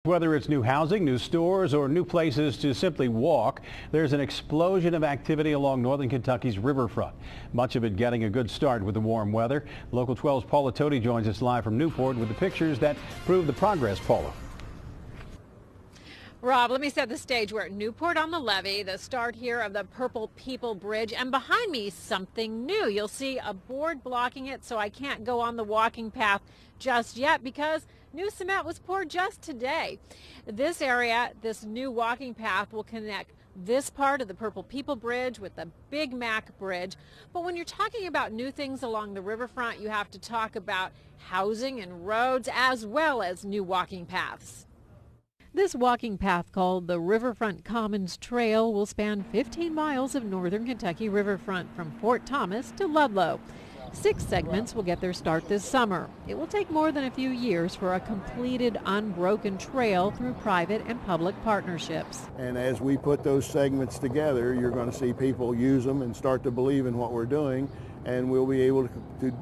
Whether it's new housing, new stores, or new places to simply walk, there's an explosion of activity along northern Kentucky's riverfront. Much of it getting a good start with the warm weather. Local 12's Paula Toti joins us live from Newport with the pictures that prove the progress. Paula. Rob, let me set the stage. We're at Newport on the Levee, the start here of the Purple People Bridge, and behind me something new. You'll see a board blocking it, so I can't go on the walking path just yet because new cement was poured just today. This area, this new walking path will connect this part of the Purple People Bridge with the Big Mac Bridge. But when you're talking about new things along the riverfront, you have to talk about housing and roads as well as new walking paths. This walking path, called the Riverfront Commons Trail, will span 15 miles of northern Kentucky riverfront from Fort Thomas to Ludlow. 6 segments will get their start this summer. It will take more than a few years for a completed, unbroken trail through private and public partnerships. And as we put those segments together, you're going to see people use them and start to believe in what we're doing, and we'll be able to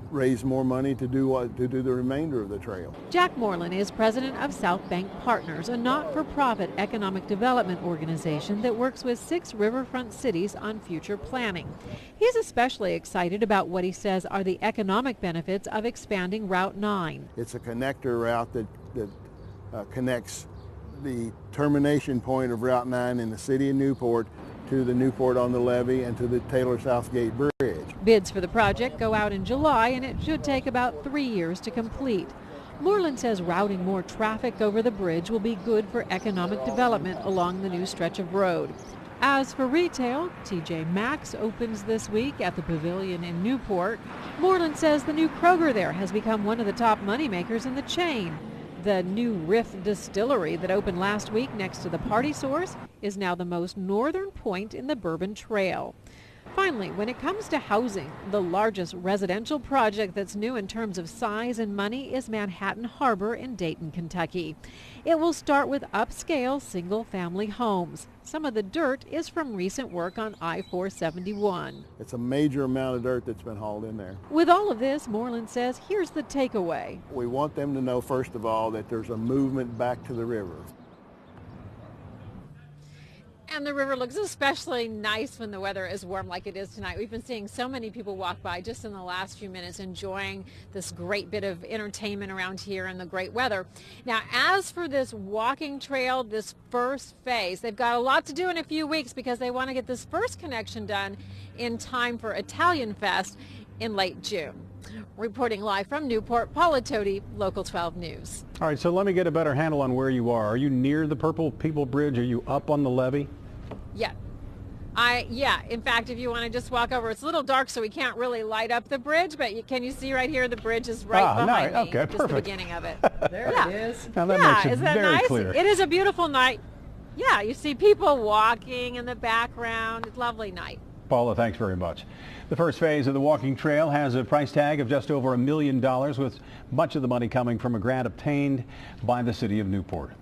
raise more money to do the remainder of the trail. Jack Moreland is president of Southbank Partners, a not-for-profit economic development organization that works with 6 riverfront cities on future planning. He's especially excited about what he says are the economic benefits of expanding Route 9. It's a connector route that connects the termination point of Route 9 in the city of Newport to the Newport on the Levee and to the Taylor Southgate Bridge. Bids for the project go out in July, and it should take about 3 years to complete. Moreland says routing more traffic over the bridge will be good for economic development along the new stretch of road. As for retail, TJ Maxx opens this week at the Pavilion in Newport. Moreland says the new Kroger there has become one of the top moneymakers in the chain. The new Riff Distillery that opened last week next to the Party Source is now the most northern point in the Bourbon Trail. Finally, when it comes to housing, the largest residential project that's new in terms of size and money is Manhattan Harbor in Dayton, Kentucky. It will start with upscale single-family homes. Some of the dirt is from recent work on I-471. It's a major amount of dirt that's been hauled in there. With all of this, Moreland says, here's the takeaway. We want them to know, first of all, that there's a movement back to the river. And the river looks especially nice when the weather is warm like it is tonight. We've been seeing so many people walk by just in the last few minutes enjoying this great bit of entertainment around here and the great weather. Now, as for this walking trail, this first phase, they've got a lot to do in a few weeks because they want to get this first connection done in time for Italian Fest in late June. Reporting live from Newport, Paula Toti, Local 12 News. All right, so let me get a better handle on where you are. Are you near the Purple People Bridge? Are you up on the levee? Yeah. In fact, if you want to just walk over, it's a little dark, so we can't really light up the bridge. But can you see right here? The bridge is right behind me. Okay, just perfect. the beginning of it. There it is. Now that makes it isn't that very nice? clear. It is a beautiful night. Yeah, you see people walking in the background. It's a lovely night. Paula, thanks very much. The first phase of the walking trail has a price tag of just over $1 million, with much of the money coming from a grant obtained by the city of Newport.